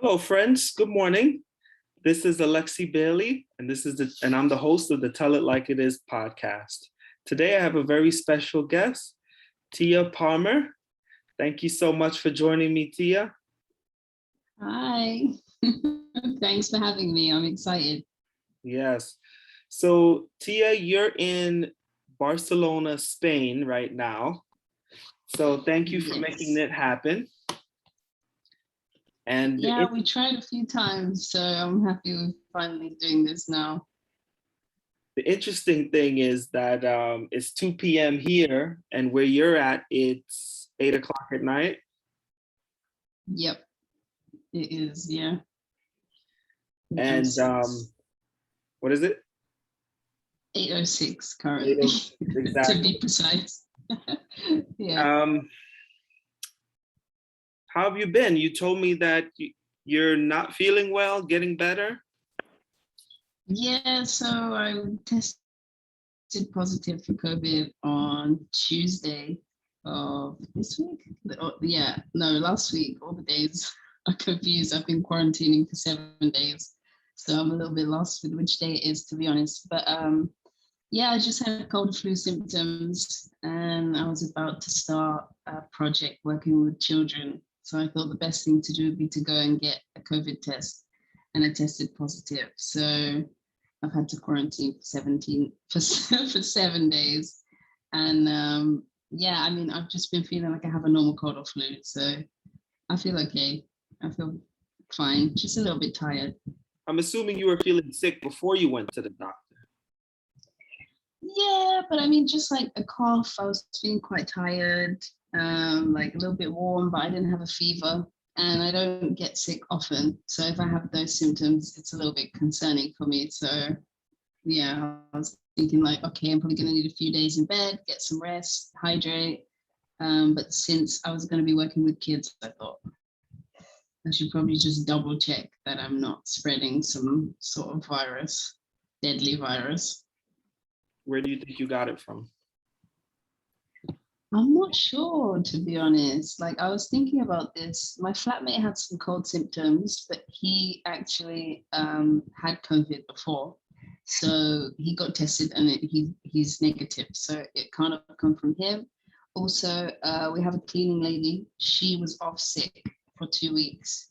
Hello, friends. Good morning. This is Alexi Bailey, and I'm the host of the Tell It Like It Is podcast. Today, I have a very special guest, Tia Palmer. Thank you so much for joining me, Tia. Hi. Thanks for having me. I'm excited. Yes. So, Tia, you're in Barcelona, Spain right now. So, thank you for making it happen. And yeah, we tried a few times, so I'm happy we're finally doing this now. The interesting thing is that it's 2 p.m. here, and where you're at, it's 8 o'clock at night. Yep, it is, yeah. And what is it? 8:06 currently, exactly. to be precise. Yeah. How have you been? You told me that you're not feeling well, getting better? Yeah, so I tested positive for COVID on Tuesday of this week. Last week. All the days are confused. I've been quarantining for 7 days, so I'm a little bit lost with which day it is, to be honest. But yeah, I just had cold flu symptoms, and I was about to start a project working with children. So I thought the best thing to do would be to go and get a COVID test, and I tested positive. So I've had to quarantine for 7 days, and yeah, I mean, I've just been feeling like I have a normal cold or flu, so I feel okay. I feel fine, just a little bit tired. I'm assuming you were feeling sick before you went to the doctor. Yeah, but I mean, just like a cough, I was feeling quite tired, like a little bit warm, but I didn't have a fever. And I don't get sick often. So if I have those symptoms, it's a little bit concerning for me. So yeah, I was thinking like, okay, I'm probably going to need a few days in bed, get some rest, hydrate. But since I was going to be working with kids, I thought I should probably just double check that I'm not spreading some sort of virus, deadly virus. Where do you think you got it from? I'm not sure, to be honest. Like, I was thinking about this. My flatmate had some cold symptoms, but he actually had COVID before. So he got tested and he's negative. So it kind of come from him. Also, we have a cleaning lady. She was off sick for 2 weeks.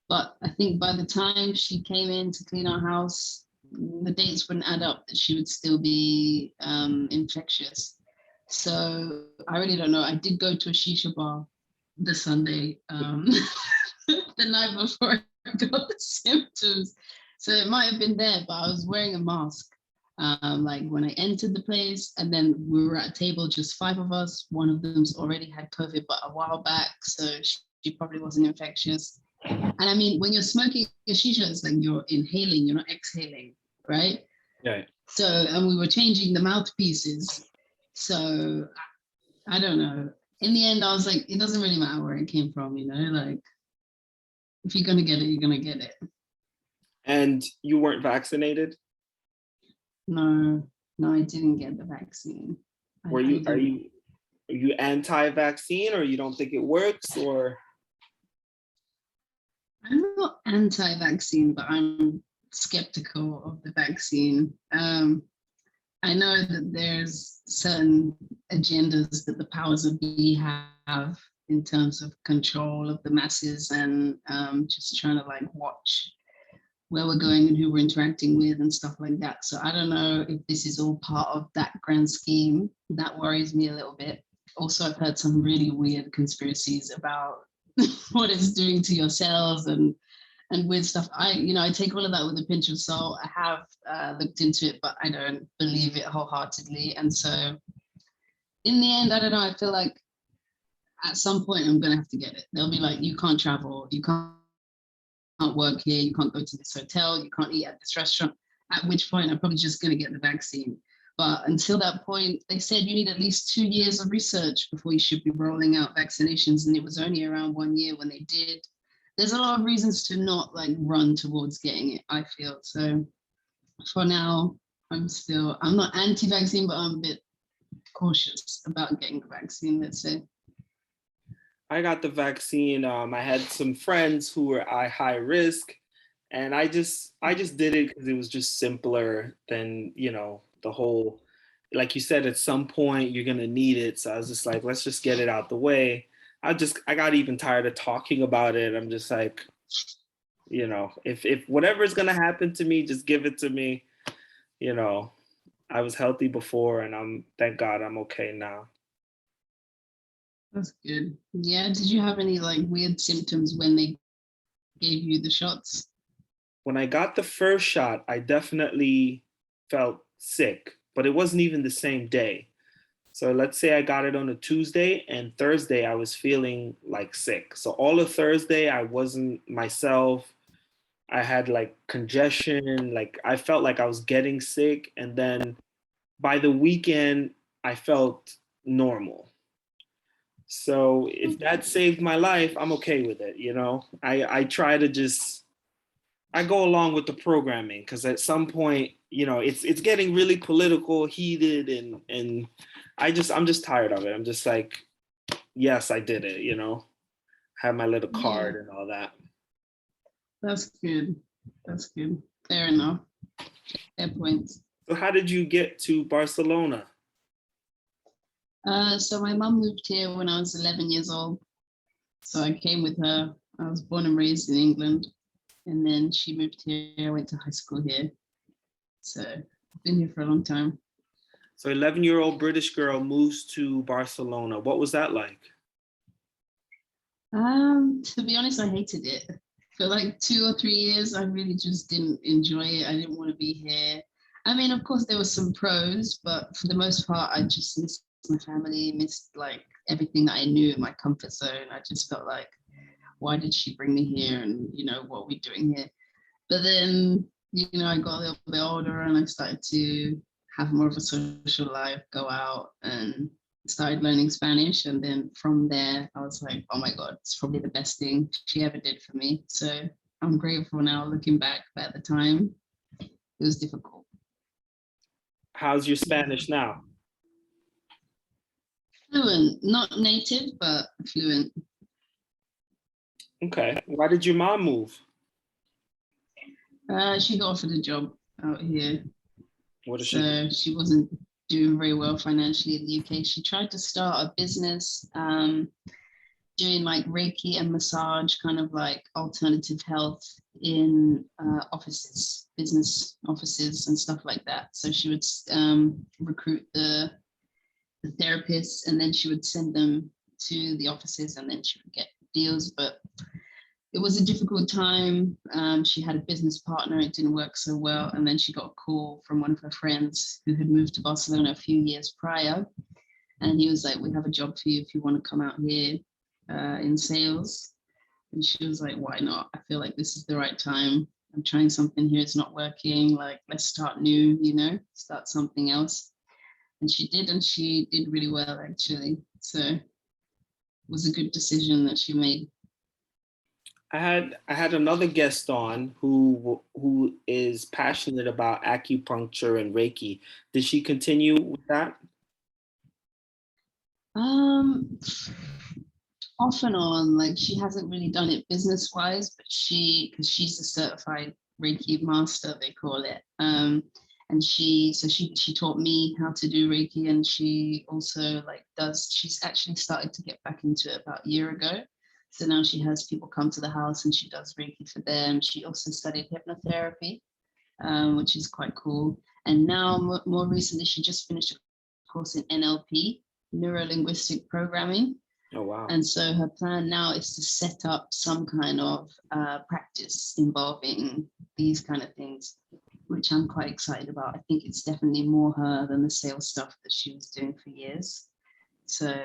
But I think by the time she came in to clean our house, the dates wouldn't add up that she would still be infectious. So I really don't know. I did go to a shisha bar the Sunday, the night before I got the symptoms. So it might have been there, but I was wearing a mask. Like when I entered the place, and then we were at a table, just 5 of us. One of them's already had COVID, but a while back, so she probably wasn't infectious. And I mean, when you're smoking a shisha, it's like you're inhaling, you're not exhaling, right? Yeah. So, and we were changing the mouthpieces. So I don't know. In the end, I was like, it doesn't really matter where it came from, like if you're gonna get it, you're gonna get it. And you weren't vaccinated? No, I didn't get the vaccine. Are you anti-vaccine, or you don't think it works, or? I'm not anti-vaccine, but I'm skeptical of the vaccine. I know that there's certain agendas that the powers of be have in terms of control of the masses and just trying to like watch where we're going and who we're interacting with and stuff like that. So I don't know if this is all part of that grand scheme. That worries me a little bit. Also, I've heard some really weird conspiracies about what it's doing to your cells and weird stuff. I take all of that with a pinch of salt. I have looked into it, but I don't believe it wholeheartedly. And so in the end, I don't know, I feel like at some point I'm going to have to get it. They'll be like, you can't travel, you can't work here, you can't go to this hotel, you can't eat at this restaurant, at which point I'm probably just going to get the vaccine. But until that point, they said you need at least 2 years of research before you should be rolling out vaccinations. And it was only around 1 year when they did. There's a lot of reasons to not like run towards getting it, I feel. So for now, I'm not anti-vaccine, but I'm a bit cautious about getting the vaccine, let's say. I got the vaccine. I had some friends who were at high risk, and I just did it because it was just simpler than, the whole, like you said, at some point you're gonna need it. So I was just like, let's just get it out the way. I got even tired of talking about it. I'm just like, if whatever's gonna happen to me, just give it to me. You know, I was healthy before, and thank God I'm okay now. That's good. Yeah. Did you have any like weird symptoms when they gave you the shots? When I got the first shot, I definitely felt sick, but it wasn't even the same day. So let's say I got it on a Tuesday, and Thursday I was feeling like sick. So all of Thursday I wasn't myself. I had like congestion, like I felt like I was getting sick. And then by the weekend, I felt normal. So if that saved my life, I'm okay with it. I try to just I go along with the programming because at some point, it's getting really political, heated, and I'm just tired of it. I'm just like, yes, I did it. Have my little Yeah, card and all that. that's good. That's good. Fair enough. Fair points. So how did you get to Barcelona? So my mum moved here when I was 11 years old. So I came with her. I was born and raised in England, and then she moved here. I went to high school here. So I've been here for a long time. So 11-year-old British girl moves to Barcelona. What was that like? To be honest, I hated it. For like 2 or 3 years, I really just didn't enjoy it. I didn't want to be here. I mean, of course, there were some pros, but for the most part, I just missed my family, missed like everything that I knew in my comfort zone. I just felt like, why did she bring me here? And, what are we doing here? But then, I got a little bit older and I started to have more of a social life, go out and started learning Spanish. And then from there, I was like, oh my God, it's probably the best thing she ever did for me. So I'm grateful now looking back, but at the time, it was difficult. How's your Spanish now? Fluent, not native, but fluent. Okay. Why did your mom move? She got offered a job out here. What does she do? So she wasn't doing very well financially in the UK. She tried to start a business doing like Reiki and massage, kind of like alternative health in offices, business offices, and stuff like that. So she would recruit the therapists, and then she would send them to the offices, and then she would get deals. But it was a difficult time. She had a business partner, it didn't work so well. And then she got a call from one of her friends who had moved to Barcelona a few years prior. And he was like, we have a job for you if you want to come out here in sales. And she was like, why not? I feel like this is the right time. I'm trying something here, it's not working. Like, let's start new, start something else. And she did, and she did really well, actually. So it was a good decision that she made. I had another guest on who is passionate about acupuncture and Reiki. Did she continue with that? Um, Off and on, like she hasn't really done it business wise, but because she's a certified Reiki master, they call it. And she taught me how to do Reiki, and she also she's actually started to get back into it about a year ago. So now she has people come to the house and she does Reiki for them. She also studied hypnotherapy, which is quite cool. And now more recently, she just finished a course in NLP, neuro linguistic programming. Oh wow. And so her plan now is to set up some kind of practice involving these kind of things, which I'm quite excited about. I think it's definitely more her than the sales stuff that she was doing for years. So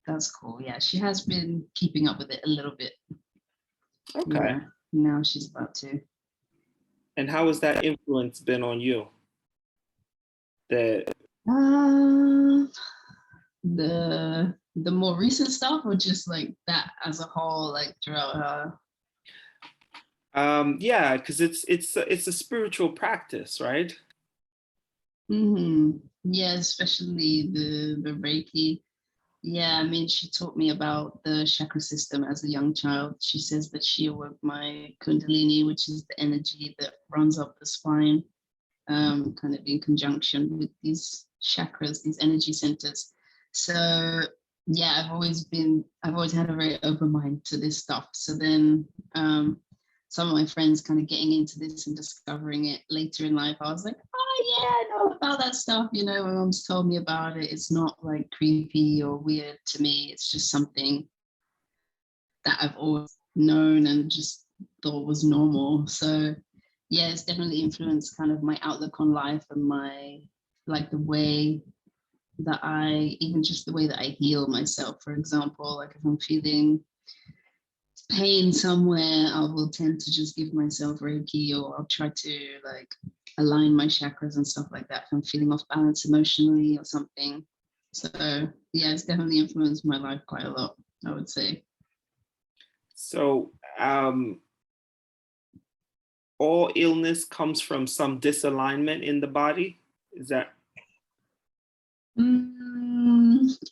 that's cool. Yeah, she has been keeping up with it a little bit. Okay. Yeah, now she's about to. And how has that influence been on you? The Uh, the more recent stuff, or just like that as a whole, like throughout her. yeah, because it's a spiritual practice, right? Mm-hmm. Yeah, especially the Reiki. Yeah, I mean, she taught me about the chakra system as a young child. She says that she awoke my kundalini, which is the energy that runs up the spine, kind of in conjunction with these chakras, these energy centers. So yeah, I've always had a very open mind to this stuff. So then some of my friends kind of getting into this and discovering it later in life, I was like, oh yeah, I know about that stuff. You know, my mom's told me about it. It's not like creepy or weird to me. It's just something that I've always known and just thought was normal. So yeah, it's definitely influenced kind of my outlook on life and my like the way that even just the way that I heal myself. For example, like if I'm feeling pain somewhere, I will tend to just give myself Reiki, or I'll try to like align my chakras and stuff like that if I'm feeling off balance emotionally or something. So yeah, it's definitely influenced my life quite a lot, I would say. So all illness comes from some disalignment in the body. Is that?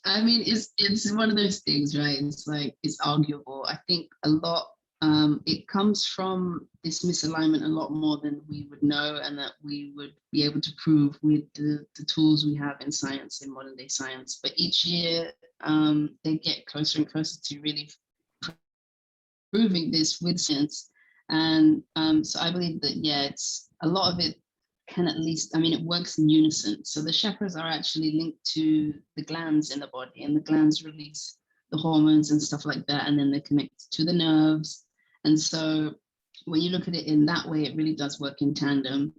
I mean, it's one of those things, right? It's like it's arguable. I think a lot it comes from this misalignment a lot more than we would know, and that we would be able to prove with the tools we have in science, in modern day science. But each year they get closer and closer to really proving this with science. And so I believe that, yeah, it's a lot of it can at least, I mean, it works in unison. So the chakras are actually linked to the glands in the body, and the glands release the hormones and stuff like that. And then they connect to the nerves. And so when you look at it in that way, it really does work in tandem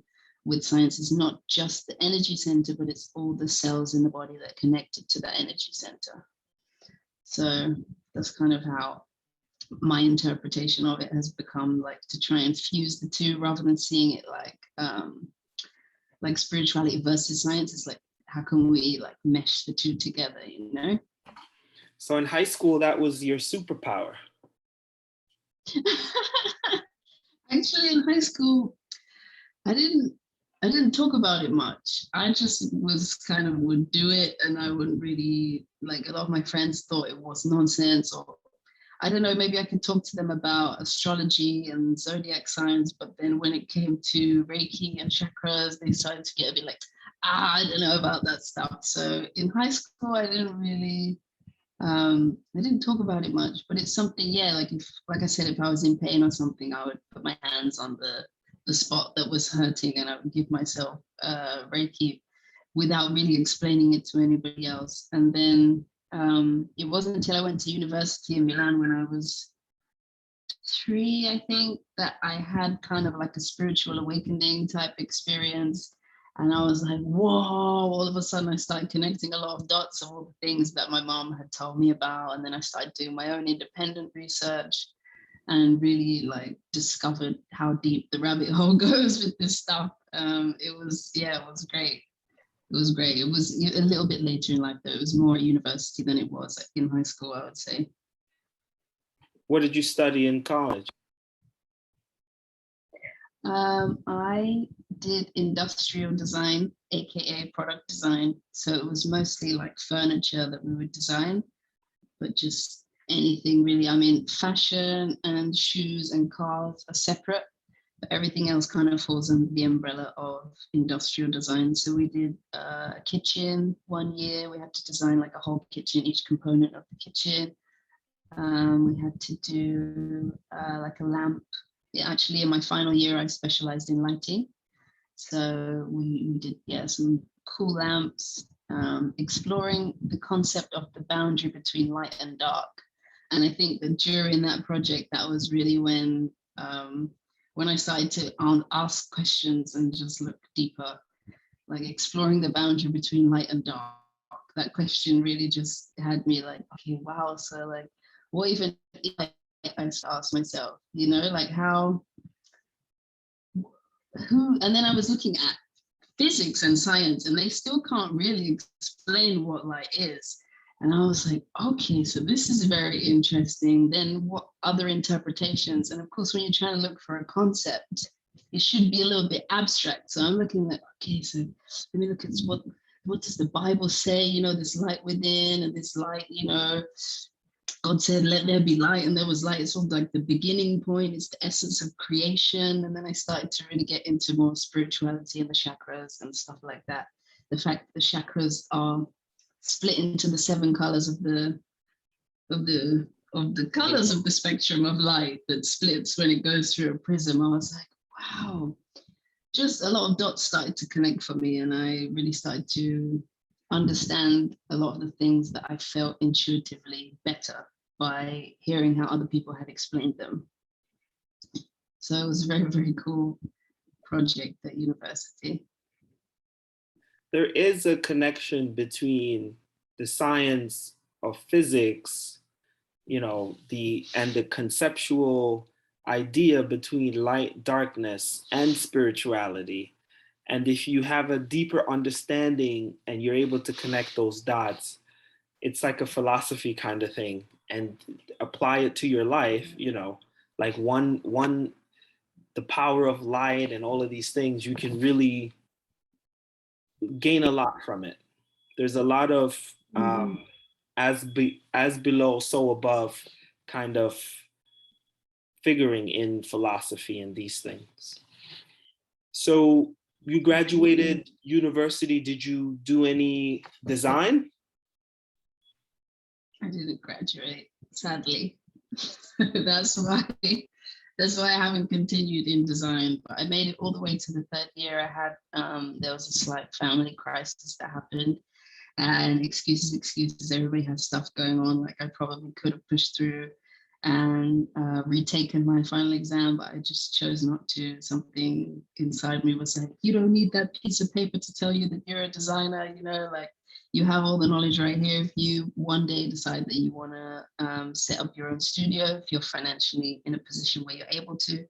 with science. It's not just the energy center, but it's all the cells in the body that are connected to that energy center. So that's kind of how my interpretation of it has become, like to try and fuse the two rather than seeing it like spirituality versus science. It's like, how can we like mesh the two together, you know? So in high school, that was your superpower. Actually, in high school, I didn't talk about it much. I just was kind of would do it, and I wouldn't really like. A lot of my friends thought it was nonsense, or I don't know, maybe I could talk to them about astrology and zodiac signs, but then when it came to Reiki and chakras, they started to get a bit like, I don't know about that stuff. So in high school, I didn't talk about it much, but it's something, yeah, like if, like I said, if I was in pain or something, I would put my hands on the spot that was hurting, and I would give myself Reiki without really explaining it to anybody else. And then it wasn't until I went to university in Milan when I was 3, I think, that I had kind of like a spiritual awakening type experience. And I was like, whoa, all of a sudden I started connecting a lot of dots of all the things that my mom had told me about. And then I started doing my own independent research and really like discovered how deep the rabbit hole goes with this stuff. It was great. It was great. It was a little bit later in life, though. It was more at university than it was in high school, I would say. What did you study in college? I did industrial design, aka product design. So it was mostly like furniture that we would design, but just anything really. I mean, fashion and shoes and cars are separate, but everything else kind of falls under the umbrella of industrial design. So we did a kitchen one year. We had to design like a whole kitchen, each component of the kitchen. We had to do like a lamp. Yeah, actually, in my final year, I specialized in lighting. So we did, yeah, some cool lamps, exploring the concept of the boundary between light and dark. And I think that during that project, that was really when I started to ask questions and just look deeper, like exploring the boundary between light and dark. That question really just had me like, okay, wow. So like, what even if I ask myself, you know, like and then I was looking at physics and science, and they still can't really explain what light is. And I was like, okay, so this is very interesting. Then what other interpretations? And of course, when you're trying to look for a concept, it should be a little bit abstract. So I'm looking at, okay, so let me look at what does the Bible say? You know, this light within and this light, you know, God said, let there be light, and there was light. It's sort of like the beginning point, it's the essence of creation. And then I started to really get into more spirituality and the chakras and stuff like that. The fact that the chakras are split into the 7 colors of the colors of the spectrum of light that splits when it goes through a prism. I was like, wow, just a lot of dots started to connect for me, and I really started to understand a lot of the things that I felt intuitively better by hearing how other people had explained them. So it was a very, very cool project at university. There is a connection between the science of physics, you know, the conceptual idea between light, darkness, and spirituality. And if you have a deeper understanding and you're able to connect those dots, it's like a philosophy kind of thing, and apply it to your life, you know, like the power of light and all of these things, you can really gain a lot from it. There's a lot of as below, so above kind of figuring in philosophy and these things. So you graduated university. Did you do any design? I didn't graduate, sadly. That's why I haven't continued in design. But I made it all the way to the 3rd year. I had there was a slight family crisis that happened, and excuses. Everybody has stuff going on. Like, I probably could have pushed through and retaken my final exam, but I just chose not to. Something inside me was like, you don't need that piece of paper to tell you that you're a designer, you know, like, you have all the knowledge right here. If you one day decide that you want to set up your own studio, if you're financially in a position where you're able to,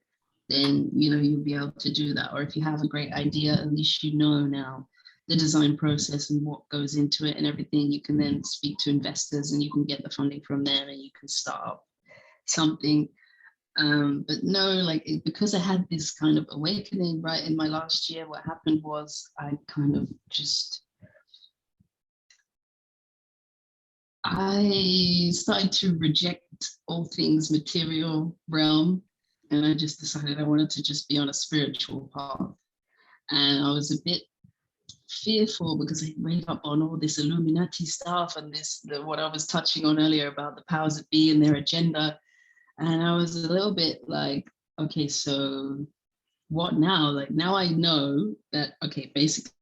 then, you know, you'll be able to do that. Or if you have a great idea, at least you know now the design process and what goes into it and everything. You can then speak to investors and you can get the funding from them and you can start up something. But no, like, because I had this kind of awakening right in my last year, what happened was I kind of just, I started to reject all things material realm, and I just decided I wanted to just be on a spiritual path. And I was a bit fearful because I read up on all this Illuminati stuff and what I was touching on earlier about the powers that be and their agenda. And I was a little bit like, okay, so what now? Like, now I know that, okay, basically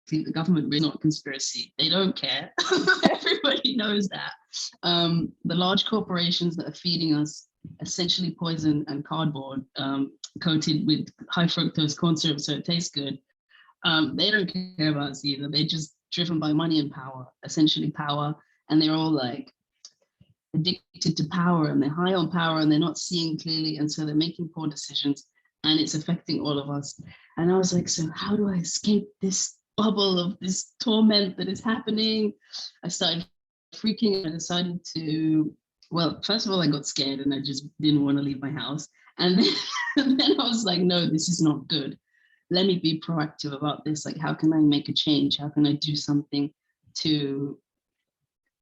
the government is not a conspiracy. They don't care. Everybody knows that. The large corporations that are feeding us essentially poison and cardboard coated with high fructose corn syrup so it tastes good. They don't care about us either. They're just driven by money and power, essentially power. And they're all like addicted to power, and they're high on power, and they're not seeing clearly. And so they're making poor decisions, and it's affecting all of us. And I was like, so how do I escape this bubble of this torment that is happening? I started freaking. I decided to, well, first of all, I got scared and I just didn't want to leave my house. And then, and then I was like, no, this is not good. Let me be proactive about this. Like, how can I make a change? How can I do something to,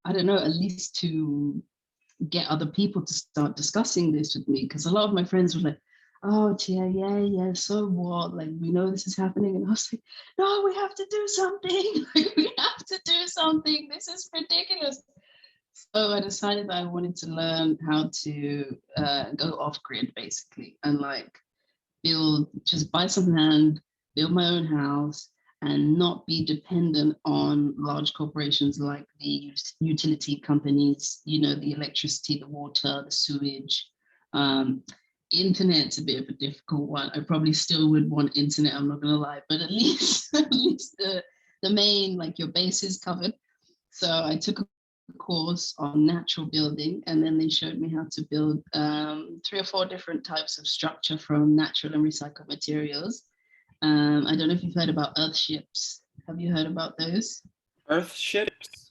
I don't know, at least to get other people to start discussing this with me? Because a lot of my friends were like, oh, yeah, so what? Like, we know this is happening. And I was like, no, we have to do something. Like, we have to do something. This is ridiculous. So I decided that I wanted to learn how to go off grid, basically, and like just buy some land, build my own house, and not be dependent on large corporations like the utility companies, you know, the electricity, the water, the sewage. Internet's a bit of a difficult one. I probably still would want internet, I'm not gonna lie, but at least the main, like, your base is covered. So I took a course on natural building, and then they showed me how to build 3 or 4 different types of structure from natural and recycled materials. I don't know if you've heard about earthships. Have you heard about those? Earthships?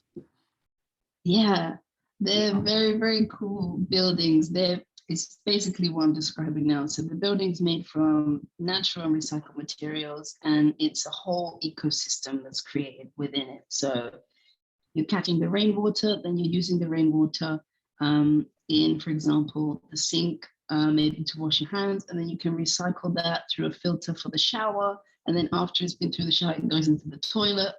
Yeah, they're very, very cool buildings. They're it's basically what I'm describing now. So the building's made from natural and recycled materials, and it's a whole ecosystem that's created within it. So you're catching the rainwater, then you're using the rainwater in, for example, the sink, maybe to wash your hands, and then you can recycle that through a filter for the shower. And then after it's been through the shower, it goes into the toilet.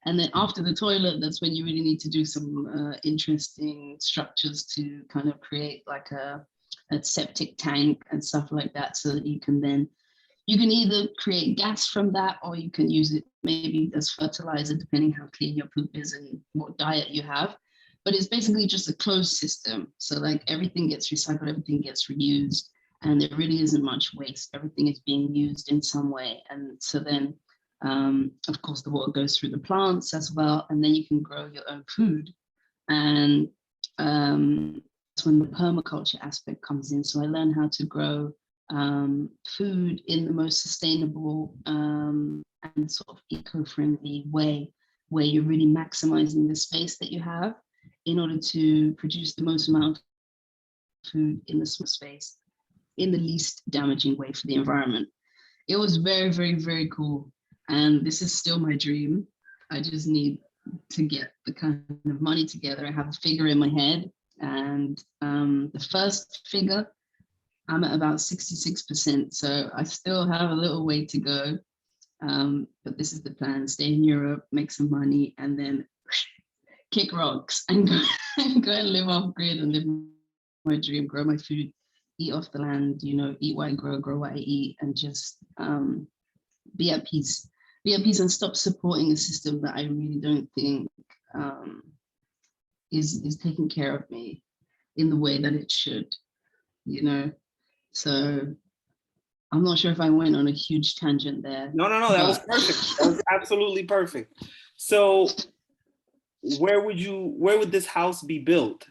And then after the toilet, that's when you really need to do some interesting structures to kind of create like a septic tank and stuff like that, so that you can either create gas from that, or you can use it maybe as fertilizer, depending how clean your poop is and what diet you have. But it's basically just a closed system. So like everything gets recycled, everything gets reused, and there really isn't much waste. Everything is being used in some way. And so then, of course, the water goes through the plants as well, and then you can grow your own food. And that's when the permaculture aspect comes in. So I learned how to grow food in the most sustainable and sort of eco-friendly way, where you're really maximizing the space that you have in order to produce the most amount of food in the small space in the least damaging way for the environment. It was very, very, very cool. And this is still my dream. I just need to get the kind of money together. I have a figure in my head, and the first figure, I'm at about 66%. So I still have a little way to go. But this is the plan: stay in Europe, make some money, and then kick rocks and go, and live off grid and live my dream, grow my food, eat off the land, eat what I grow what I eat, and just be at peace. Be at peace and stop supporting a system that I really don't think is taking care of me in the way that it should, So I'm not sure if I went on a huge tangent there. No, that was perfect. That was absolutely perfect. So where would this house be built?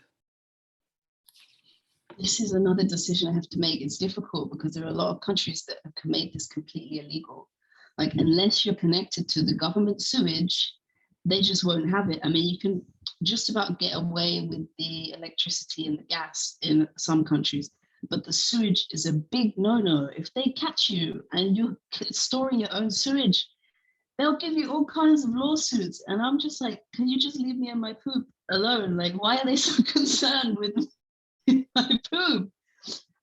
This is another decision I have to make. It's difficult because there are a lot of countries that have made this completely illegal. Like, unless you're connected to the government sewage, they just won't have it. I mean, you can just about get away with the electricity and the gas in some countries, but the sewage is a big no-no. If they catch you and you're storing your own sewage, they'll give you all kinds of lawsuits. And I'm just like, can you just leave me and my poop alone? Like, why are they so concerned with my poop?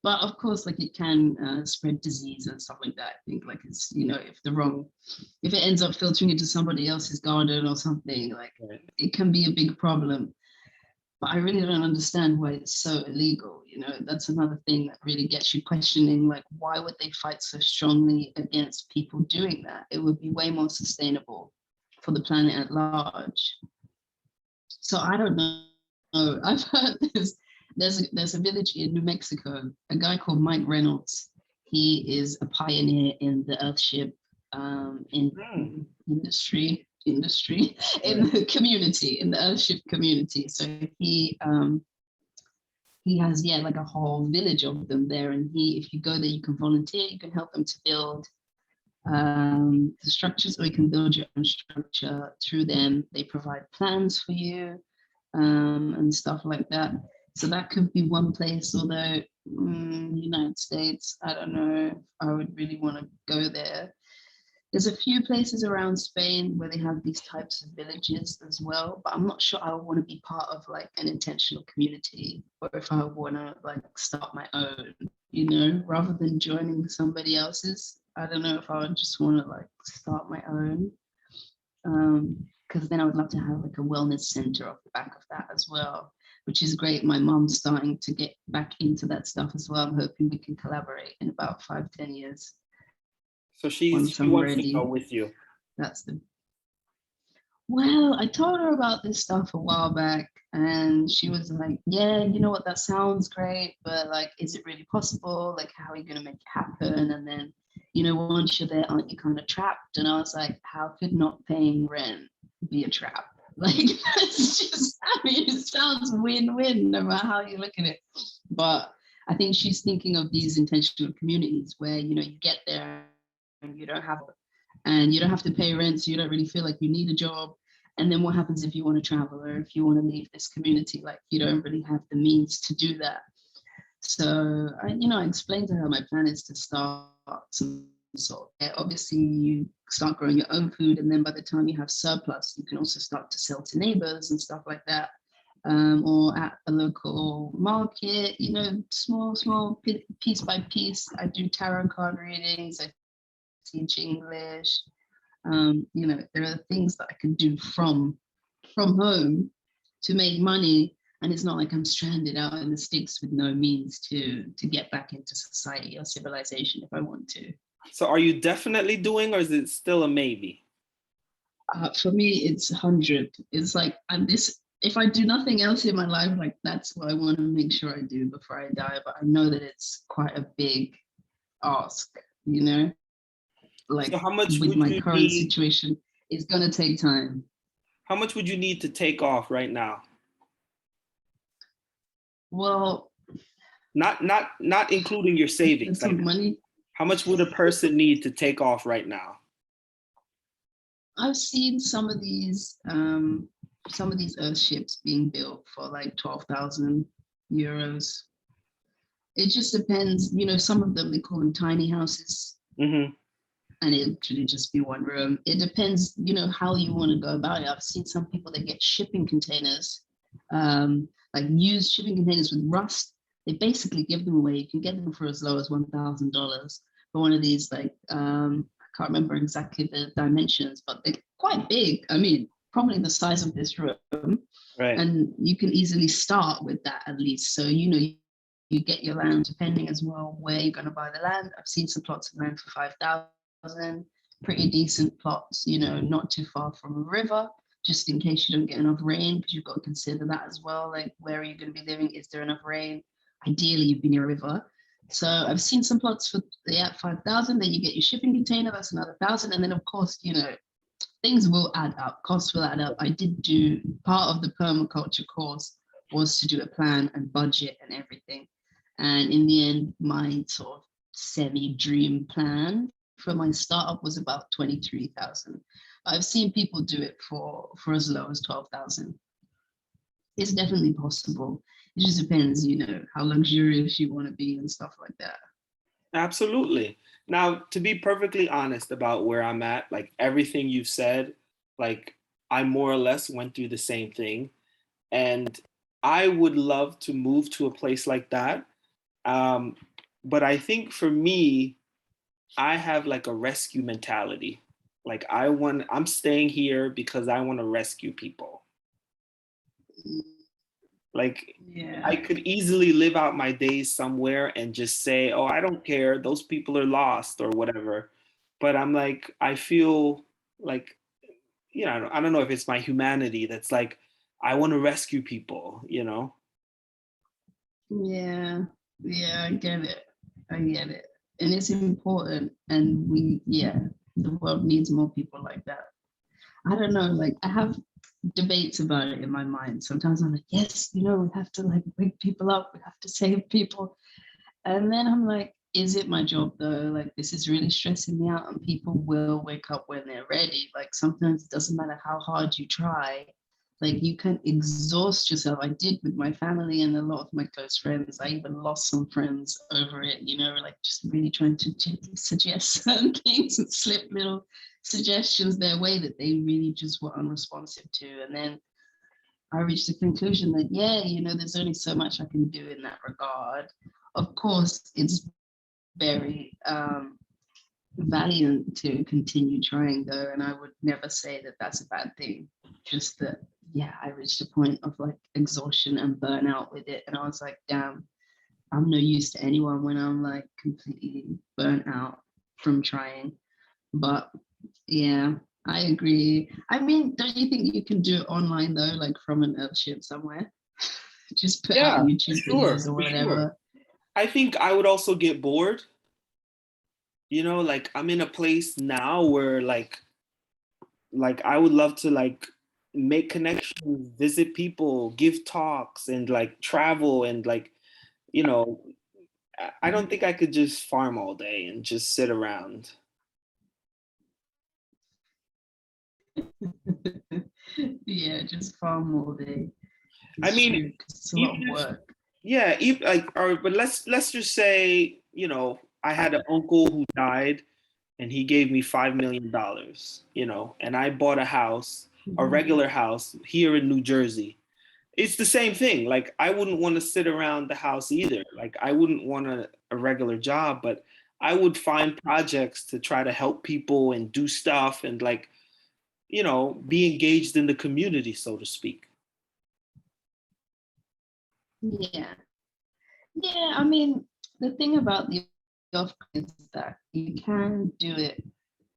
But of course, like, it can spread disease and stuff like that. I think, like, it's, if it ends up filtering into somebody else's garden or something, like, it can be a big problem. But I really don't understand why it's so illegal. That's another thing that really gets you questioning, like, why would they fight so strongly against people doing that? It would be way more sustainable for the planet at large. So I don't know. I've heard there's a village in New Mexico, a guy called Mike Reynolds. He is a pioneer in the earthship industry in the community, in the earthship community. So he has like a whole village of them there, and if you go there, you can volunteer, you can help them to build the structures, or you can build your own structure through them. They provide plans for you and stuff like that. So that could be one place, although United States, I don't know if I would really want to go there. There's a few places around Spain where they have these types of villages as well, but I'm not sure I would want to be part of like an intentional community, or if I want to like start my own, rather than joining somebody else's. I don't know if I would just want to like start my own, because then I would love to have like a wellness center off the back of that as well, which is great. My mom's starting to get back into that stuff as well. I'm hoping we can collaborate in about 5-10 years. So she wants to go with you. Well, I told her about this stuff a while back, and she was like, yeah, you know what, that sounds great, but like, is it really possible? Like, how are you going to make it happen? And then, once you're there, aren't you kind of trapped? And I was like, how could not paying rent be a trap? Like, it's just, it sounds win-win no matter how you look at it. But I think she's thinking of these intentional communities where, you get there and you don't have to pay rent, so you don't really feel like you need a job. And then what happens if you want to travel, or if you want to leave this community? Like, you don't really have the means to do that. So I explained to her my plan is to start some sort. Obviously, you start growing your own food, and then by the time you have surplus, you can also start to sell to neighbors and stuff like that, or at a local market. Small piece by piece. I do tarot card readings. I teach English. There are things that I can do from home to make money, and it's not like I'm stranded out in the sticks with no means to get back into society or civilization if I want to. So are you definitely doing, or is it still a maybe? For me, it's 100. It's like if I do nothing else in my life, like that's what I want to make sure I do before I die. But I know that it's quite a big ask, So like how much with would my you current need? situation, it's gonna take time. How much would you need to take off right now? Well, Not including your to savings. talk Like money, how much would a person need to take off right now? I've seen some of these earthships being built for like 12,000 euros. It just depends, some of them they call them tiny houses, Hmm. and it should just be one room. It depends, how you want to go about it. I've seen some people that get shipping containers, like used shipping containers with rust. They basically give them away. You can get them for as low as $1,000 for one of these, like I can't remember exactly the dimensions, but they're quite big. I mean, probably the size of this room, Right. and you can easily start with that at least. So you get your land depending as well where you're going to buy the land. I've seen some plots of land for 5,000, pretty decent plots, not too far from a river, just in case you don't get enough rain, because you've got to consider that as well. Like, where are you going to be living? Is there enough rain? Ideally, you'd be near a river. So I've seen some plots for 5,000. Then you get your shipping container, that's another 1,000. And then of course, things will add up, costs will add up. I did do part of the permaculture course was to do a plan and budget and everything. And in the end, my sort of semi-dream plan for my startup was about 23,000. I've seen people do it for as low as 12,000. It's definitely possible. It just depends, how luxurious you want to be and stuff like that. Absolutely. Now, to be perfectly honest about where I'm at, like everything you've said, like I more or less went through the same thing. And I would love to move to a place like that. Um, but I think for me, I have like a rescue mentality. Like I'm staying here because I want to rescue people. Like I Yeah. could easily live out my days somewhere and just say, "Oh, I don't care. Those people are lost or whatever." But I'm like, I feel like, I don't know if it's my humanity that's like, I want to rescue people, you know? Yeah. Yeah, I get it. I get it. And it's important. And the world needs more people like that. I don't know, like I have debates about it in my mind. Sometimes I'm like, yes, we have to like wake people up, we have to save people. And then I'm like, is it my job though? Like, this is really stressing me out, and people will wake up when they're ready. Like, sometimes it doesn't matter how hard you try. Like, you can exhaust yourself. I did with my family and a lot of my close friends. I even lost some friends over it, like just really trying to gently suggest certain things and slip little suggestions their way that they really just were unresponsive to. And then I reached the conclusion that, there's only so much I can do in that regard. Of course, it's very valiant to continue trying, though, and I would never say that that's a bad thing. Just that, I reached a point of like exhaustion and burnout with it, and I was like, damn, I'm no use to anyone when I'm like completely burnt out from trying. But yeah, I agree. I mean, don't you think you can do it online though, like from an earthship somewhere? Just put out Yeah, for YouTube sure, videos or for sure. whatever. I think I would also get bored. Like I'm in a place now where like I would love to like make connections, visit people, give talks and like travel and like, you know, I don't think I could just farm all day and just sit around. Yeah, just farm all day. I It's mean, true, 'cause it's a lot even of if work. Yeah, like, or but let's just say, I had an uncle who died, and he gave me $5 million, and I bought a house, a Mhm. regular house here in New Jersey. It's the same thing. Like, I wouldn't want to sit around the house either. Like, I wouldn't want a regular job, but I would find projects to try to help people and do stuff and, like, be engaged in the community, so to speak. Yeah. Yeah, I mean, the thing about the off is that you can do it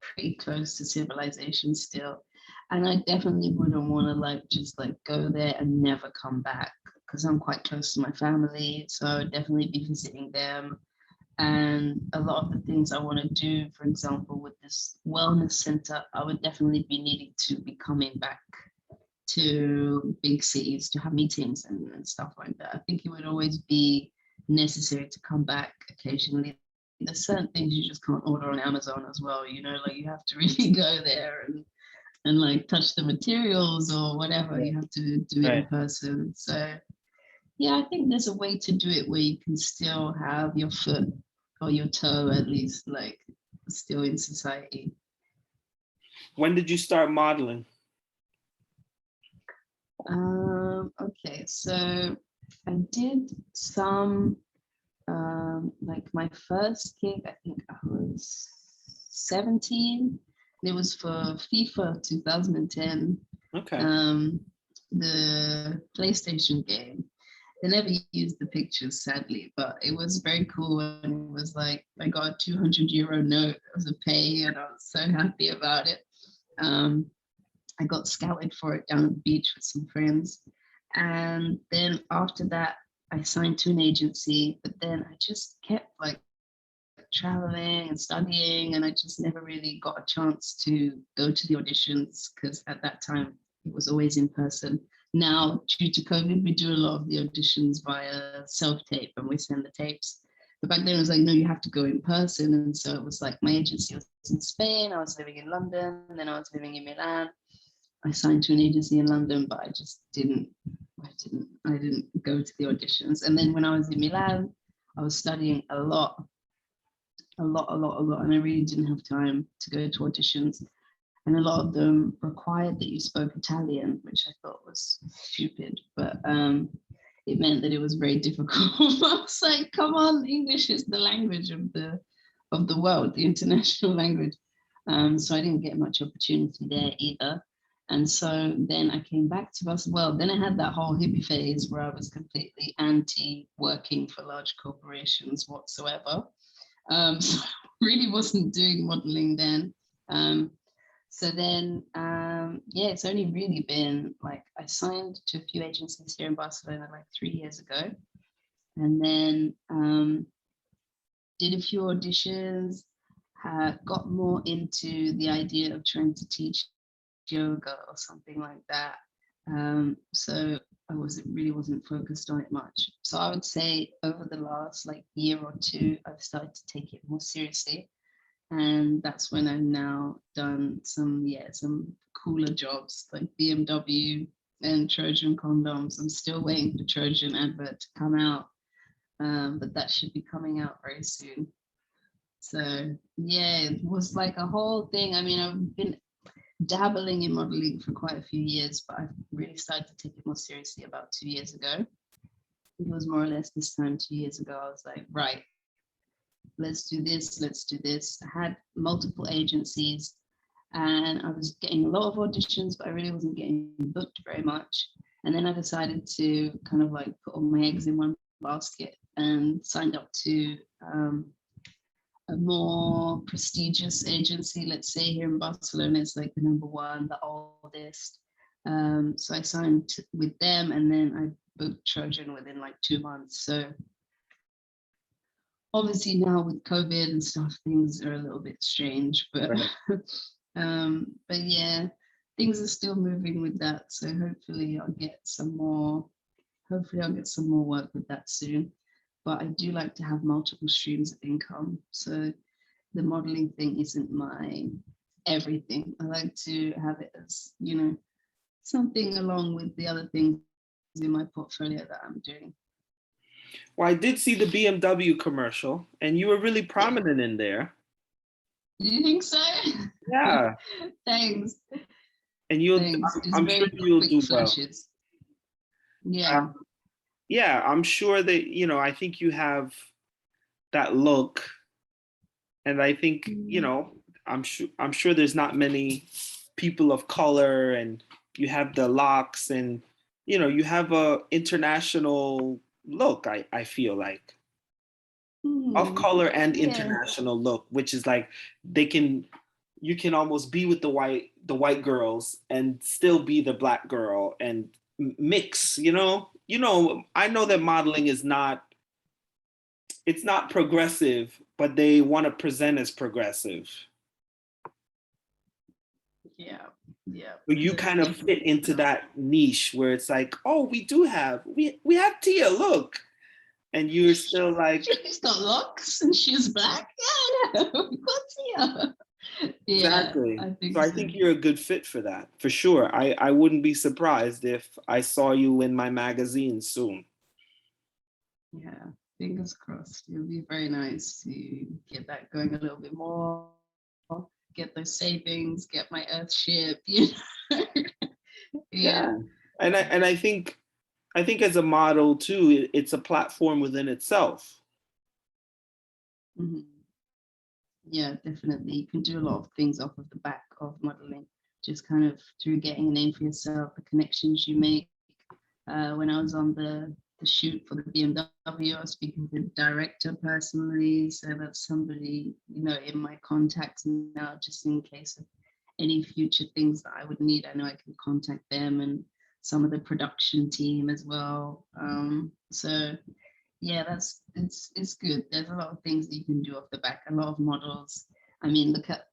pretty close to civilization still. And I definitely wouldn't want to like just like go there and never come back because I'm quite close to my family. So I'd definitely be visiting them. And a lot of the things I want to do, for example, with this wellness center, I would definitely be needing to be coming back to big cities to have meetings and stuff like that. I think it would always be necessary to come back occasionally. There's certain things you just can't order on Amazon as well, like you have to really go there and like touch the materials or whatever. Right. You have to do it in Right. person. So yeah, I think there's a way to do it where you can still have your foot or your toe at least like still in society. When did you start modeling? Okay, so I did some like my first gig, I think I was 17. It was for FIFA 2010, Okay. um, the PlayStation game. They never used the pictures, sadly, but it was very cool. And it was like I got a €200 note as a pay, and I was so happy about it. Um, I got scouted for it down at the beach with some friends. And then after that, I signed to an agency, but then I just kept like traveling and studying, and I just never really got a chance to go to the auditions because at that time it was always in person. Now, due to COVID, we do a lot of the auditions via self tape and we send the tapes. But back then it was like, no, you have to go in person. And so it was like my agency was in Spain, I was living in London, and then I was living in Milan. I signed to an agency in London, but I just didn't. I didn't go to the auditions. And then when I was in Milan, I was studying a lot, and I really didn't have time to go to auditions. And a lot of them required that you spoke Italian, which I thought was stupid, but it meant that it was very difficult. I was like, come on, English is the language of the world, the international language. So I didn't get much opportunity there either. And so then I came back to us. Well, then I had that whole hippie phase where I was completely anti working for large corporations whatsoever. So I really wasn't doing modeling then. Um, yeah, it's only really been like I signed to a few agencies here in Barcelona like 3 years ago, and then did a few auditions, got more into the idea of trying to teach yoga or something like that. So I wasn't focused on it much. So I would say over the last like year or two, I've started to take it more seriously. And that's when I've now done some cooler jobs like BMW and Trojan condoms. I'm still waiting for Trojan advert to come out, but that should be coming out very soon. So yeah, it was like a whole thing. I mean, I've been dabbling in modeling for quite a few years, but I really started to take it more seriously about 2 years ago. It was more or less this time 2 years ago. I was like, right, let's do this, let's do this. I had multiple agencies and I was getting a lot of auditions, but I really wasn't getting booked very much. And then I decided to kind of like put all my eggs in one basket and signed up to a more prestigious agency, let's say here in Barcelona. It's like the number one, the oldest. So I signed with them and then I booked Trojan within like 2 months. So obviously now with COVID and stuff, things are a little bit strange, but Right. but yeah, things are still moving with that. So hopefully I'll get some more work with that soon. But I do like to have multiple streams of income. So the modeling thing isn't my everything. I like to have it as, something along with the other things in my portfolio that I'm doing. Well, I did see the BMW commercial, and you were really prominent in there. Do you think so? Yeah, Thanks. and you'll. Thanks. It's I'm sure very you'll quick do well. flashes. Yeah. Um, yeah, I'm sure that I think you have that look, and I think Mm. I'm sure there's not many people of color, and you have the locks, and you have a international look. I feel like of Hmm. color and Yeah. international look, which is like they can you can almost be with the white girls and still be the black girl and mix. I know that modeling is not it's not progressive, but they want to present as progressive. Yeah. Yeah. But you There's kind of fit definitely into not. that niche where it's like, oh, we have Tia, look, and you're still like, She's got locks and she's black. Yeah, I know. What's here? Yeah, exactly. I So think I so. think you're a good fit for that, for sure. I wouldn't be surprised if I saw you in my magazine soon. Yeah, fingers crossed. It'll be very nice to get that going a little bit more, get those savings, get my earthship, know. Yeah. Yeah. And I think as a model too, it's a platform within itself. Mhm. Yeah, definitely. You can do a lot of things off of the back of modeling, just kind of through getting a name for yourself, the connections you make. When I was on the shoot for the BMW, I was speaking to the director personally. So that's somebody, in my contacts now, just in case of any future things that I would need. I know I can contact them and some of the production team as well. So yeah, it's good. There's a lot of things that you can do off the back. A lot of models. I mean, look at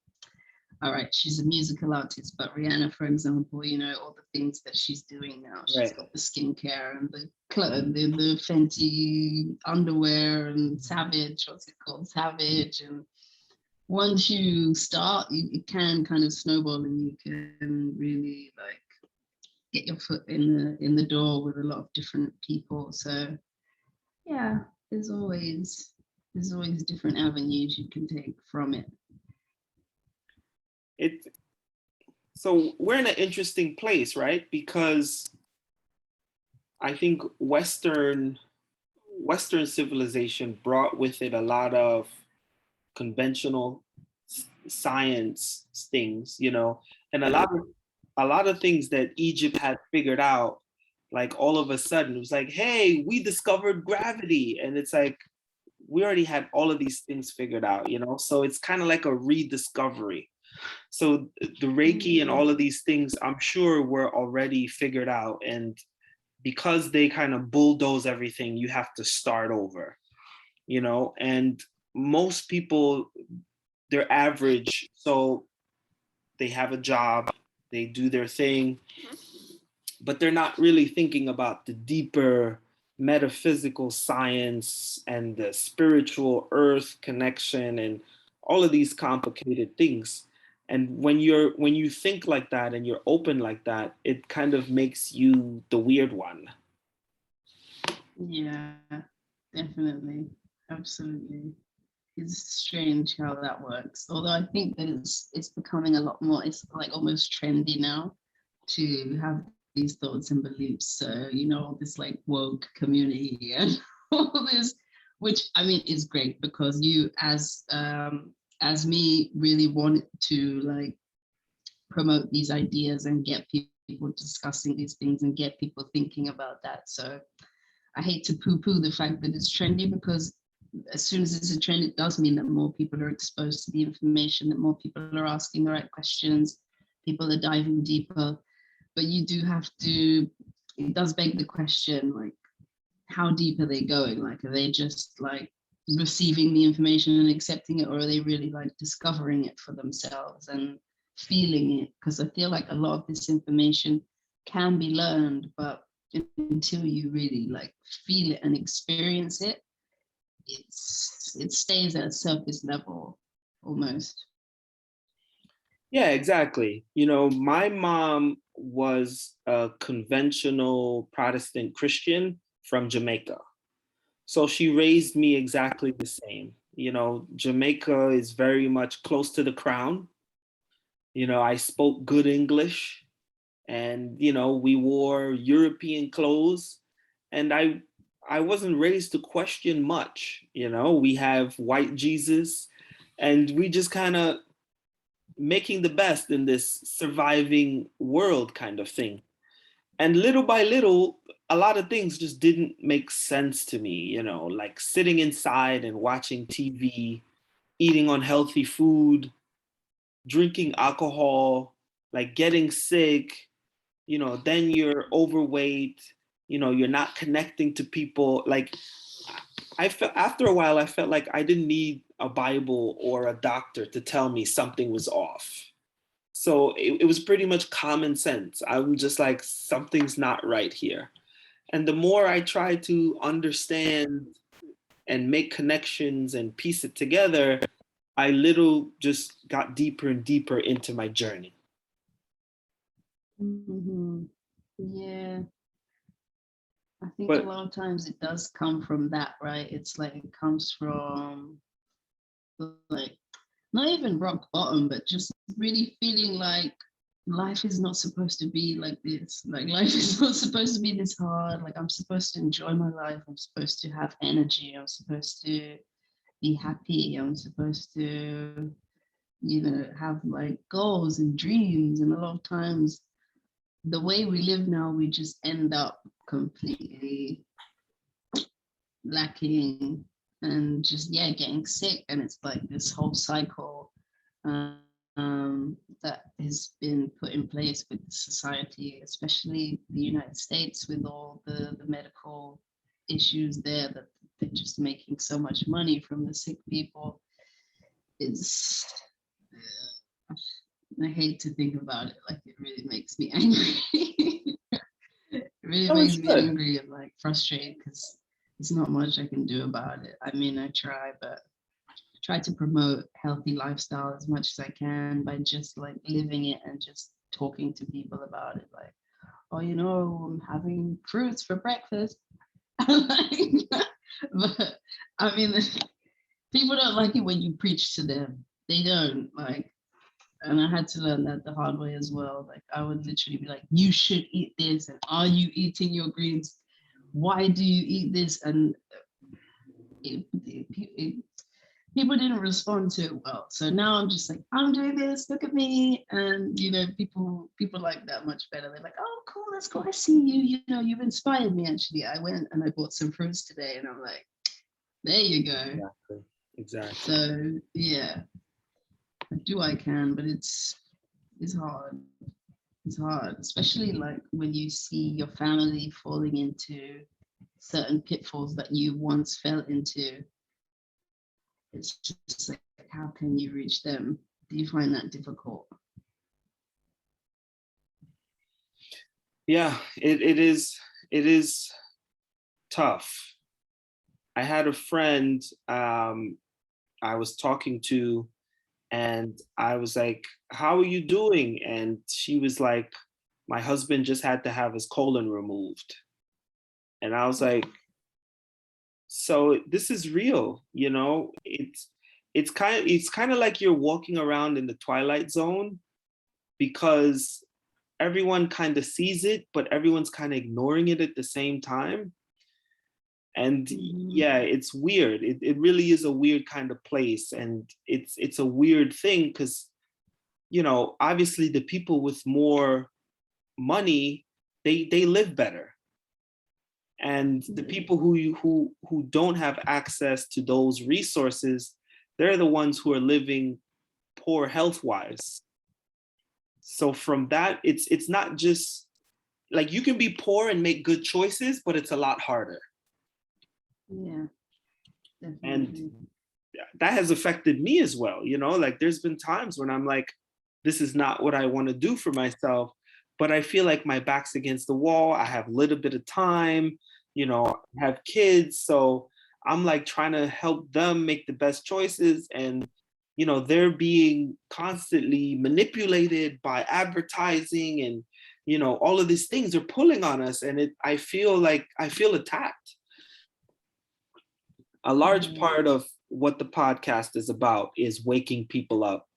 all right, she's a musical artist, but Rihanna, for example, all the things that she's doing now. She's Right. got the skincare and the the Fenty underwear and Savage, what's it called? Savage. And once you start, it can kind of snowball and you can really like get your foot in the door with a lot of different people. So yeah, there's always different avenues you can take from it. It so we're in an interesting place, right? Because I think Western civilization brought with it a lot of conventional science things, and a lot of things that Egypt had figured out. Like all of a sudden, it was like, hey, we discovered gravity, and it's like we already had all of these things figured out. So it's kind of like a rediscovery. So the Reiki and Mm. all of these things, I'm sure, were already figured out, and because they kind of bulldoze everything, you have to start over. And most people, they're average, so they have a job, they do their thing, but they're not really thinking about the deeper metaphysical science and the spiritual earth connection and all of these complicated things. And when you think like that and you're open like that, it kind of makes you the weird one. Yeah, definitely. Absolutely. It's strange how that works. Although I think that it's becoming a lot more, it's like almost trendy now to have these thoughts and beliefs. So, all this like woke community and all this, which I mean is great because you as me really want to like promote these ideas and get people discussing these things and get people thinking about that. So I hate to poo-poo the fact that it's trendy because as soon as it's a trend, it does mean that more people are exposed to the information, that more people are asking the right questions, people are diving deeper. But you do have to, it does beg the question, like, how deep are they going? Like, are they just like receiving the information and accepting it, or are they really like discovering it for themselves and feeling it? Because I feel like a lot of this information can be learned, but until you really like feel it and experience it, it stays at a surface level almost. Yeah, exactly. My mom was a conventional Protestant Christian from Jamaica. So she raised me exactly the same. You know, Jamaica is very much close to the crown. You know, I spoke good English, and you know, we wore European clothes, and I wasn't raised to question much. You know, we have white Jesus, and we just kind of making the best in this surviving world kind of thing. And little by little, a lot of things just didn't make sense to me, you know, like sitting inside and watching TV, eating unhealthy food, drinking alcohol, like getting sick, you know, then you're overweight, you know, you're not connecting to people. Like I felt after a while, I felt like I didn't need a Bible or a doctor to tell me something was off. So it was pretty much common sense. I'm just like, something's not right here. And the more I try to understand and make connections and piece it together, I little just got deeper and deeper into my journey. Mhm. Yeah, I think a But lot of times it does come from that, right? It's like it comes from like not even rock bottom, but just really feeling like life is not supposed to be like this. Like life is not supposed to be this hard. Like I'm supposed to enjoy my life. I'm supposed to have energy. I'm supposed to be happy. I'm supposed to, have like goals and dreams. And a lot of times the way we live now, we just end up completely lacking and just getting sick, and it's like this whole cycle that has been put in place with society, especially the United States, with all the medical issues there, that they're just making so much money from the sick people. It's I hate to think about it. Like it really makes me angry. It really oh, it's makes me good. angry and like frustrated because there's not much I can do about it. I mean, I try, but I try to promote healthy lifestyle as much as I can by just like living it and just talking to people about it. Like, oh, I'm having fruits for breakfast. Like, but I mean, people don't like it when you preach to them. They don't like, and I had to learn that the hard way as well. Like I would literally be like, "You should eat this," and "Are you eating your greens? Why do you eat this?" And it, people didn't respond to it well. So now I'm just like, I'm doing this. Look at me, and people like that much better. They're like, "Oh, cool, that's cool. I see you. You've inspired me." Actually, I went and I bought some fruits today, and I'm like, there you go. Exactly. Exactly. So yeah, I do I can, but it's hard. It's hard, especially like when you see your family falling into certain pitfalls that you once fell into. It's just like, how can you reach them? Do you find that difficult? Yeah, it is tough. I had a friend I was talking to, and I was like, "How are you doing?" And she was like, "My husband just had to have his colon removed." And I was like, "So this is real, you know? It's kind of like you're walking around in the twilight zone because everyone kind of sees it, but everyone's kind of ignoring it at the same time." And Mhm. yeah, it's weird. It really is a weird kind of place, and it's a weird thing because obviously the people with more money, they live better, and the people who don't have access to those resources, they're the ones who are living poor health wise. So from that, it's not just like you can be poor and make good choices, but it's a lot harder. Yeah, And definitely. that has affected me as well. Like there's been times when I'm like, this is not what I want to do for myself, but I feel like my back's against the wall. I have a little bit of time, I have kids. So I'm like trying to help them make the best choices. And, they're being constantly manipulated by advertising and, all of these things are pulling on us. And I feel attacked. a large part of what the podcast is about is waking people up,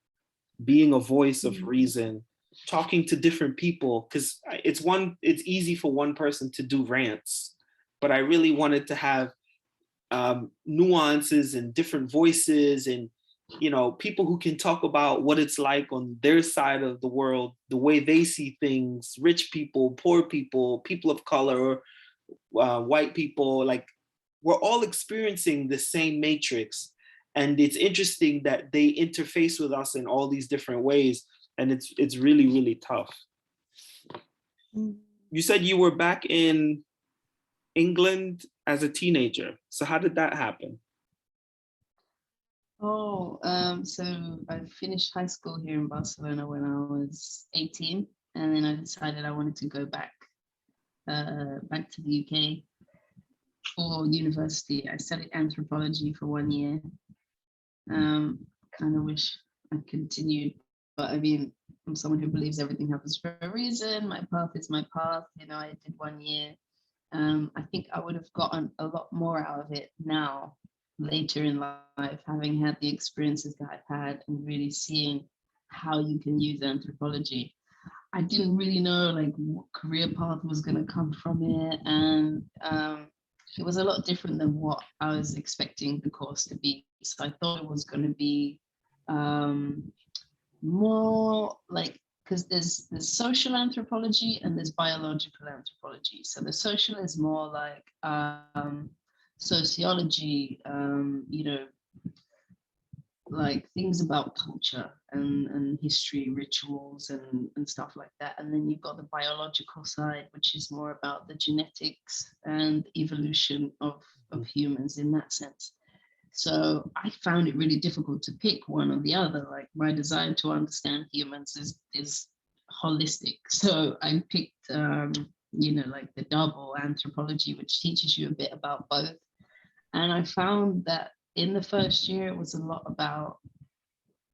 being a voice of reason, talking to different people, because it's easy for one person to do rants, but I really wanted to have nuances and different voices, and people who can talk about what it's like on their side of the world, the way they see things, rich people, poor people, people of color, white people. Like, we're all experiencing the same matrix, and it's interesting that they interface with us in all these different ways, and it's really, really tough. You said you were back in England as a teenager, so how did that happen? So I finished high school here in Barcelona when I was 18, and then I decided I wanted to go back to the UK for university. I studied anthropology for 1 year. Kind of wish I continued, but I mean, I'm someone who believes everything happens for a reason. My path is my path. I did 1 year. I think I would have gotten a lot more out of it now, later in life, having had the experiences that I've had and really seeing how you can use anthropology. I didn't really know like what career path was going to come from it, and it was a lot different than what I was expecting the course to be. So I thought it was going to be more like, because there's social anthropology and there's biological anthropology. So the social is more like sociology, like things about culture and history, rituals and stuff like that. And then you've got the biological side, which is more about the genetics and evolution of humans in that sense. So I found it really difficult to pick one or the other. Like, my desire to understand humans is holistic. So I picked, like the double anthropology, which teaches you a bit about both. And I found that in the first year, it was a lot about,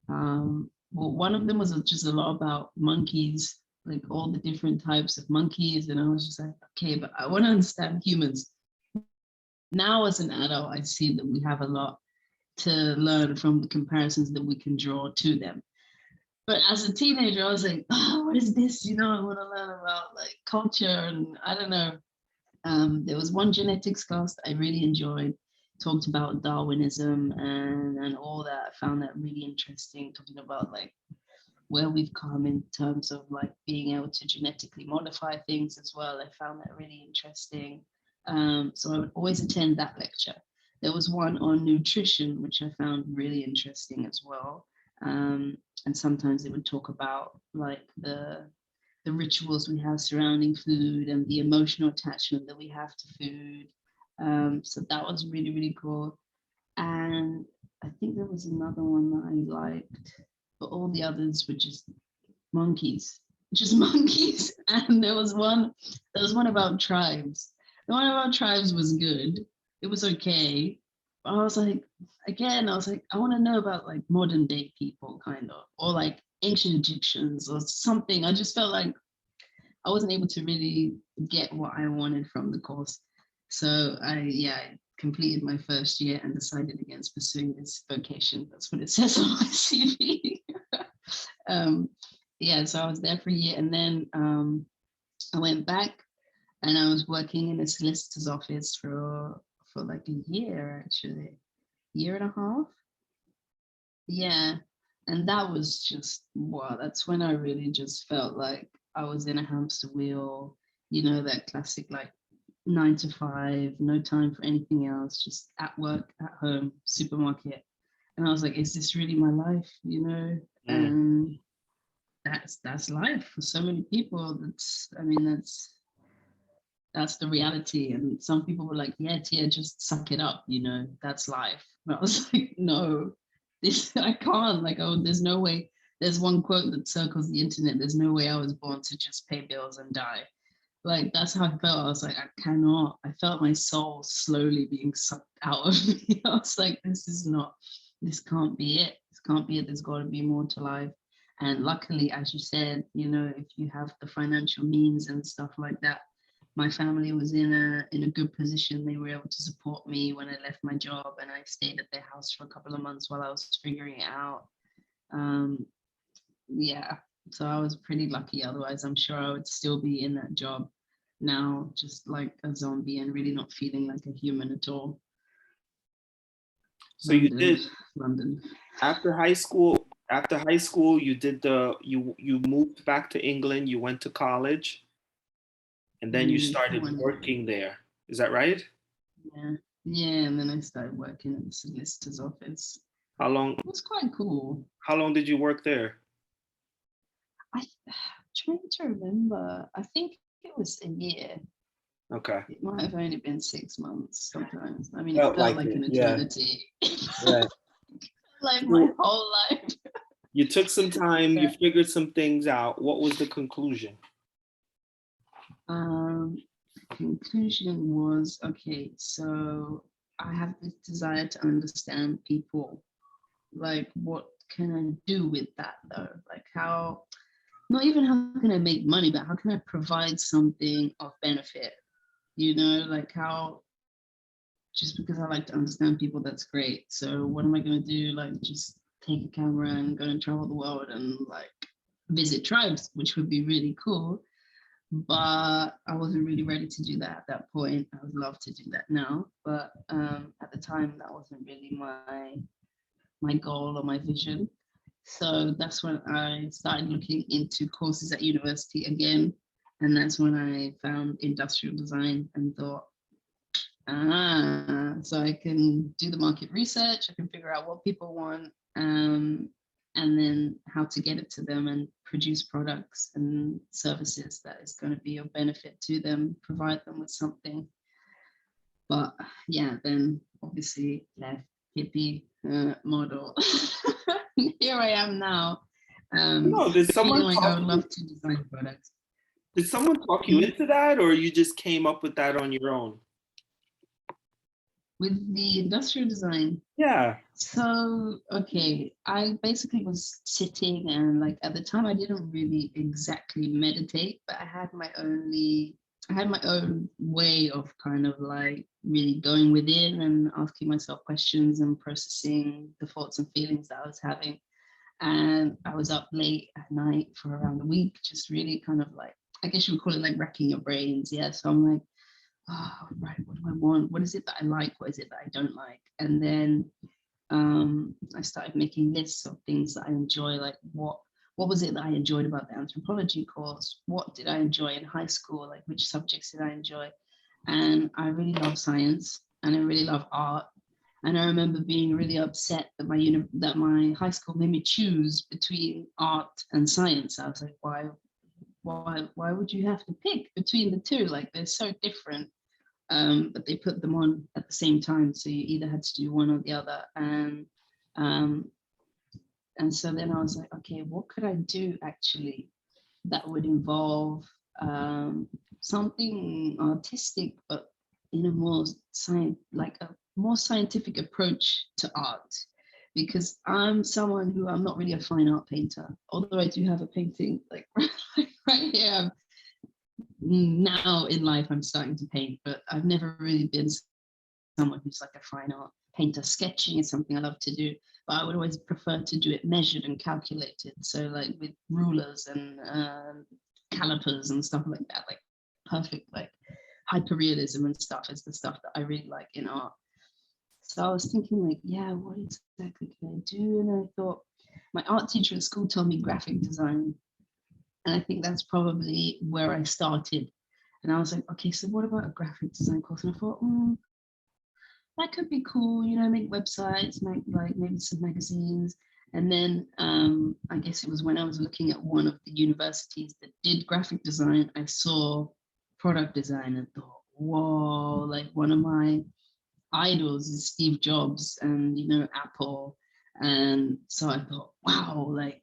one of them was just a lot about monkeys, like all the different types of monkeys. And I was just like, okay, but I want to understand humans. Now, as an adult, I see that we have a lot to learn from the comparisons that we can draw to them. But as a teenager, I was like, oh, what is this? I want to learn about like culture, and I don't know. There was one genetics class that I really enjoyed, talked about Darwinism and all that. I found that really interesting, talking about like where we've come in terms of like being able to genetically modify things as well. I found that really interesting. So I would always attend that lecture. There was one on nutrition, which I found really interesting as well. And sometimes it would talk about like the rituals we have surrounding food and the emotional attachment that we have to food. So that was really, really cool. And I think there was another one that I liked, but all the others were just monkeys. And there was one about tribes. The one about tribes was good. It was okay. But I was like, I want to know about like modern day people, kind of, or like ancient Egyptians or something. I just felt like I wasn't able to really get what I wanted from the course. So I completed my first year and decided against pursuing this vocation. That's what it says on my CV. So I was there for a year, and then I went back and I was working in a solicitor's office for like a year, actually, year and a half. Yeah. And that was just, wow, that's when I really just felt like I was in a hamster wheel, that classic like 9 to 5, no time for anything else, just at work, at home, supermarket. And I was like, is this really my life? And that's life for so many people. That's the reality. And some people were like, yeah, Tia, just suck it up, that's life. And I was like, no, I can't. Like, oh, there's no way. There's one quote that circles the internet. There's no way I was born to just pay bills and die. Like, that's how I felt. I was like, I cannot. I felt my soul slowly being sucked out of me. I was like, this can't be it. This can't be it. There's got to be more to life. And luckily, as you said, if you have the financial means and stuff like that, my family was in a good position. They were able to support me when I left my job, and I stayed at their house for a couple of months while I was figuring it out. Yeah, so I was pretty lucky. Otherwise, I'm sure I would still be in that job now, just like a zombie and really not feeling like a human at all. So you London, did London. after high school. After high school, you did you moved back to England. You went to college, and then you started working there. Is that right? Yeah, yeah, and then I started working at the solicitor's office. How long? It was quite cool. How long did you work there? I'm trying to remember. I think it was a year. Okay. It might have only been 6 months sometimes. I mean, it Felt felt like like it, an yeah. eternity. Right. Like my whole life. You took some time, you Yeah. figured some things out. What was the conclusion? Conclusion was, okay, so I have this desire to understand people. Like, what can I do with that though? Like, how, not even how can I make money, but how can I provide something of benefit? You know, like how, just because I like to understand people, that's great. So what am I going to do? Like, just take a camera and go and travel the world and like visit tribes, which would be really cool. But I wasn't really ready to do that at that point. I would love to do that now, but at the time that wasn't really my goal or my vision. So that's when I started looking into courses at university again, and that's when I found industrial design and thought, so I can do the market research, I can figure out what people want, and then how to get it to them and produce products and services that is going to be of benefit to them, provide them with something. But yeah, then obviously left hippie model. Here I am now. No, did Feeling someone like I talk would you, love to design products. did someone talk you into that, or you just came up with that on your own? With the industrial design. Yeah. So, okay, I basically was sitting and like at the time I didn't really exactly meditate, but I had my own way of kind of like really going within and asking myself questions and processing the thoughts and feelings that I was having. And I was up late at night for around a week, just really kind of like, I guess you would call it like racking your brains. Yeah. So I'm like, oh, right, what do I want? What is it that I like? What is it that I don't like? And then I started making lists of things that I enjoy, like what was it that I enjoyed about the anthropology course? What did I enjoy in high school? Like which subjects did I enjoy? And I really love science and I really love art. And I remember being really upset that my high school made me choose between art and science. I was like, why would you have to pick between the two? Like they're so different. But they put them on at the same time, so you either had to do one or the other. Um, and so then I was like, okay, what could I do actually that would involve something artistic, but in a like a more scientific approach to art? Because I'm not really a fine art painter, although I do have a painting like right here. Now in life I'm starting to paint, but I've never really been someone who's like a fine art painter. Sketching is something I love to do, but I would always prefer to do it measured and calculated. So like with rulers and calipers and stuff like that, like perfect, like hyperrealism and stuff is the stuff that I really like in art. So I was thinking like, yeah, what exactly can I do? And I thought my art teacher at school told me graphic design. And I think that's probably where I started. And I was like, okay, so what about a graphic design course? And I thought, that could be cool, you know, make websites, make like maybe some magazines. And then I guess it was when I was looking at one of the universities that did graphic design, I saw product design and thought, whoa, like one of my idols is Steve Jobs and, you know, Apple. And so I thought, wow, like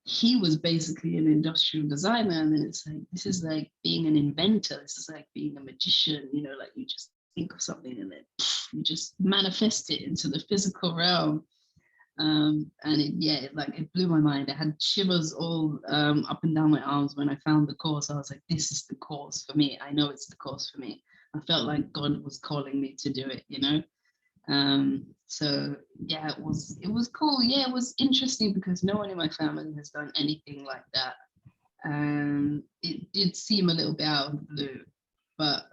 he was basically an industrial designer. And then it's like, this is like being an inventor. This is like being a magician, you know, like you just think of something and then you just manifest it into the physical realm. And it blew my mind. I had shivers all up and down my arms when I found the course. I was like, this is the course for me. I know it's the course for me. I felt like God was calling me to do it, you know? So yeah, it was cool. Yeah, it was interesting because no one in my family has done anything like that. And it did seem a little bit out of the blue, but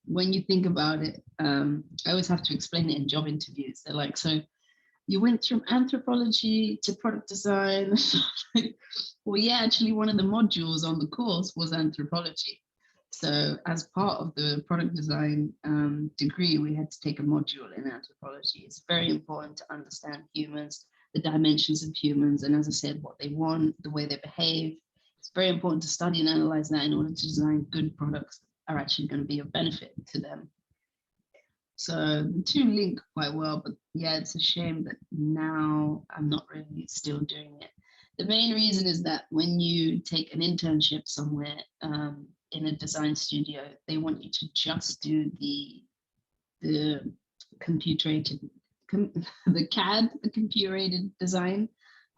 when you think about it, I always have to explain it in job interviews. They're like, so you went from anthropology to product design. Well, yeah, actually one of the modules on the course was anthropology. So as part of the product design degree, we had to take a module in anthropology. It's very important to understand humans, the dimensions of humans, and as I said, what they want, the way they behave. It's very important to study and analyze that in order to design good products that are actually going to be of benefit to them. So the two link quite well, but yeah, it's a shame that now I'm not really still doing it. The main reason is that when you take an internship somewhere in a design studio, they want you to just do the computer-aided, the CAD, the computer-aided design.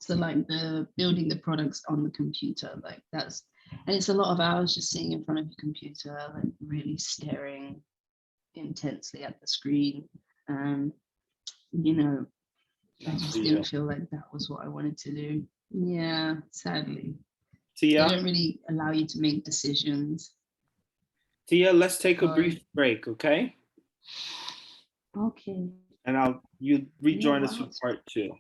So like the building the products on the computer, like that's, and it's a lot of hours just sitting in front of your computer, like really staring intensely at the screen. And you know, I just didn't feel like that was what I wanted to do. Yeah, sadly. They Tia, don't really allow you to make decisions. Tia, let's take a Sorry. brief break, okay? Okay. And you rejoin Yeah, us for wow. part 2.